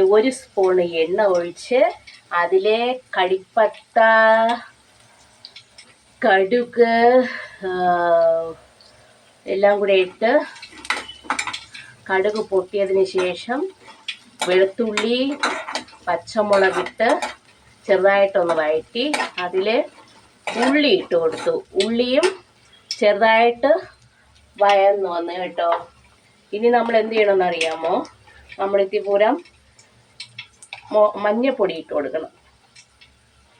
1 spoon എണ്ണ ഒഴിച്ച് അതിലെ കടിപ്പട്ട, കടുക് എല്ലാം കൂടെ ഇട്ട് കടുക് പൊട്ടിയതിന് ശേഷം വെളുത്തുള്ളി, പച്ചമുളകിട്ട് ചെറുതായിട്ടൊന്ന് വഴറ്റി അതിൽ ഉള്ളി ഇട്ട് കൊടുത്തു. ഉള്ളിയും ചെറുതായിട്ട് വഴന്ന് വന്ന് കേട്ടോ. ഇനി നമ്മൾ എന്ത് ചെയ്യണമെന്ന് അറിയാമോ? നമ്മൾ ഇത്തിപ്പൂരം മഞ്ഞപ്പൊടി ഇട്ട് കൊടുക്കണം.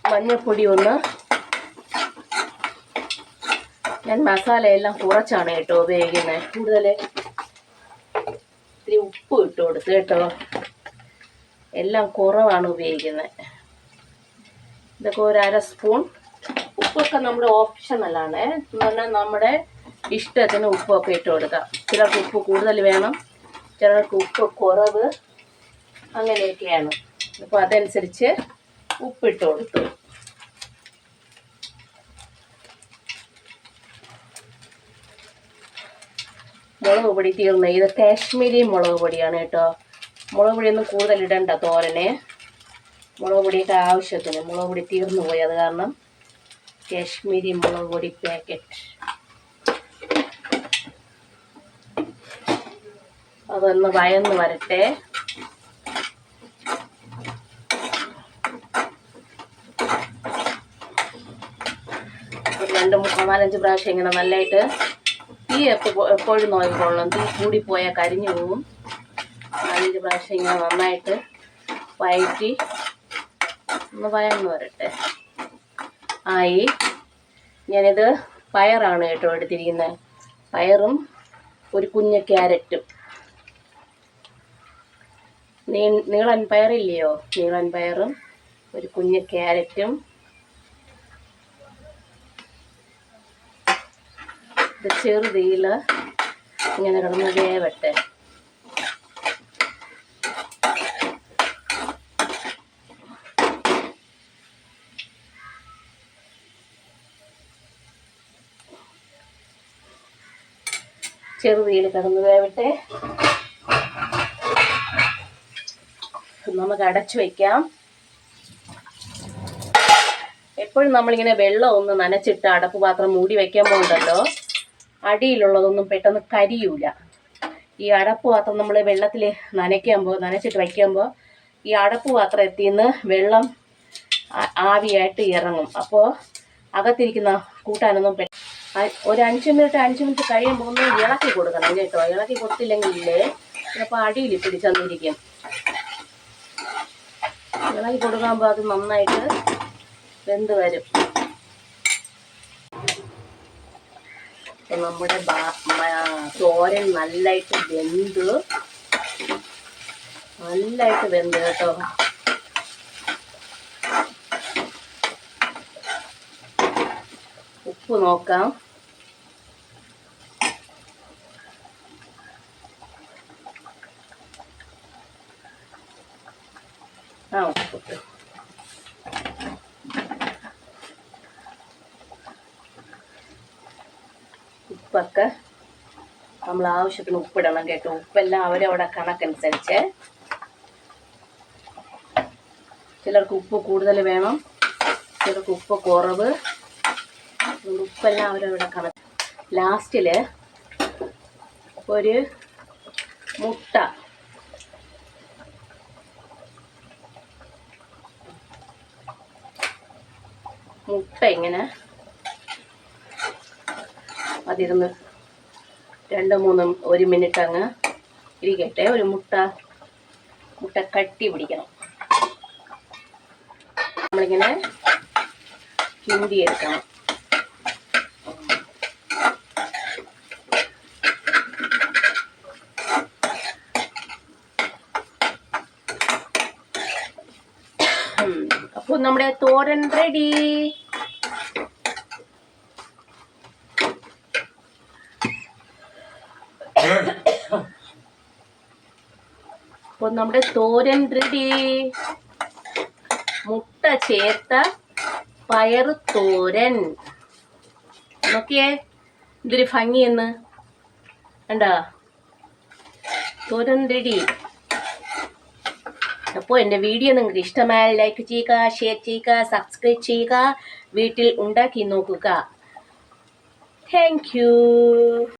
മഞ്ഞപ്പൊടി ഒന്ന്, ഞാൻ മസാലയെല്ലാം കുറച്ചാണ് കേട്ടോ ഉപയോഗിക്കുന്നത്. കൂടുതൽ ഇത്തിരി ഉപ്പ് ഇട്ട് കൊടുത്ത് കേട്ടോ. എല്ലാം കുറവാണ് ഉപയോഗിക്കുന്നത്. ഇതൊക്കെ 1/2 സ്പൂൺ. ഉപ്പൊക്കെ നമ്മുടെ ഓപ്ഷണലാണ്. എന്ന് പറഞ്ഞാൽ നമ്മുടെ ഇഷ്ടത്തിന് ഉപ്പൊക്കെ ഇട്ട് കൊടുക്കാം. ചിലർക്ക് ഉപ്പ് കൂടുതൽ വേണം, ചിലർക്ക് ഉപ്പ് കുറവ്, അങ്ങനെയൊക്കെയാണ്. അപ്പോൾ അതനുസരിച്ച് ഉപ്പിട്ട് കൊടുത്തു. മുളക് പൊടി തീർന്നു. ഇത് കാശ്മീരി മുളക് പൊടിയാണ് കേട്ടോ. മുളക് പൊടിയൊന്നും കൂടുതൽ ഇടണ്ട തോരനെ. മുളക് പൊടിയൊക്കെ ആവശ്യത്തിന്. മുളക് പൊടി തീർന്നു പോയി, അത് കാരണം കാശ്മീരി മുളക് പൊടി പാക്കറ്റ്. അതൊന്ന് വഴന്ന് വരട്ടെ. ഒരു 2-4-5 പ്രാവശ്യം ഇങ്ങനെ നല്ലതായിട്ട് തീ എപ്പോഴും നോക്കിക്കൊള്ളണം. തീ കൂടിപ്പോയാൽ കരിഞ്ഞു പോകും. 4-5 പ്രാവശ്യം ഇങ്ങനെ നന്നായിട്ട് വഴറ്റി ഒന്ന് വഴന്ന് വരട്ടെ. ആയി. ഞാനിത് പയറാണ് കേട്ടോ എടുത്തിരിക്കുന്നത്. പയറും ഒരു കുഞ്ഞ് ക്യാരറ്റും. നീളൻ പയറില്ലയോ, നീളൻ പയറും ഒരു കുഞ്ഞ് ക്യാരറ്റും. ഇത് ചെറുതീയിൽ ഇങ്ങനെ കിടന്ന് വേവട്ടെ. ചെറുതീയിൽ കിടന്ന് വേവട്ടെ. നമുക്ക് അടച്ചു വയ്ക്കാം. എപ്പോഴും നമ്മളിങ്ങനെ വെള്ളം ഒന്ന് നനച്ചിട്ട് അടപ്പ് പാത്രം മൂടി വയ്ക്കുമ്പോൾ ഉണ്ടല്ലോ, അടിയിലുള്ളതൊന്നും പെട്ടെന്ന് കരിയൂല. ഈ അടപ്പ് പാത്രം നമ്മൾ വെള്ളത്തിൽ നനച്ചിട്ട് വയ്ക്കുമ്പോൾ ഈ അടപ്പ് പാത്രത്തിൽ നിന്ന് വെള്ളം ആവിയായിട്ട് ഇറങ്ങും. അപ്പോൾ അകത്തിരിക്കുന്ന കൂട്ടാനൊന്നും ഒരു 5 മിനിറ്റ് കഴിയുമ്പോൾ ഒന്ന് ഇളക്കി കൊടുക്കണം കേട്ടോ. ഇളക്കി കൊടുത്തില്ലെങ്കിലേ ചിലപ്പോൾ അടിയിൽ പിടിച്ചെന്നിരിക്കും. ഇളക്കി കൊടുക്കുമ്പോൾ അത് നന്നായിട്ട് വെന്ത് വരും. നമ്മുടെ തോരൻ നല്ലതായിട്ട് വെന്ത് കേട്ടോ. ഉപ്പ് നോക്കാം. ഉപ്പിട്ട് ഉപ്പൊക്കെ നമ്മൾ ആവശ്യത്തിന് ഉപ്പിടണം കേട്ടോ. ഉപ്പെല്ലാം അവരവിടെ കണക്കനുസരിച്ച്. ചിലർക്ക് ഉപ്പ് കൂടുതൽ വേണം, ചിലർക്ക് ഉപ്പ് കുറവ്. ഉപ്പെല്ലാം അവരവിടെ കണക്ക്. ലാസ്റ്റിൽ ഒരു മുട്ട ഇങ്ങനെ അതിരുന്ന് 2-3 മിനിറ്റ് അങ്ങ് ഇരിക്കട്ടെ. ഒരു മുട്ട കട്ടി പിടിക്കണം. നമ്മളിങ്ങനെ കിണ്ടിയെടുക്കണം. അപ്പോൾ നമ്മുടെ തോരൻ റെഡി. അപ്പോൾ നമ്മുടെ തോരൻ റെഡി. മുട്ട ചേർത്ത പയറ് തോരൻ. നോക്കിയേ ഇതൊരു ഭംഗിയെന്ന് കണ്ടാ. തോരൻ റെഡി. അപ്പോൾ എൻ്റെ വീഡിയോ നിങ്ങൾക്ക് ഇഷ്ടമായാൽ ലൈക്ക് ചെയ്യുക, ഷെയർ ചെയ്യുക, സബ്സ്ക്രൈബ് ചെയ്യുക, വീട്ടിൽ ഉണ്ടാക്കി നോക്കുക. Thank you.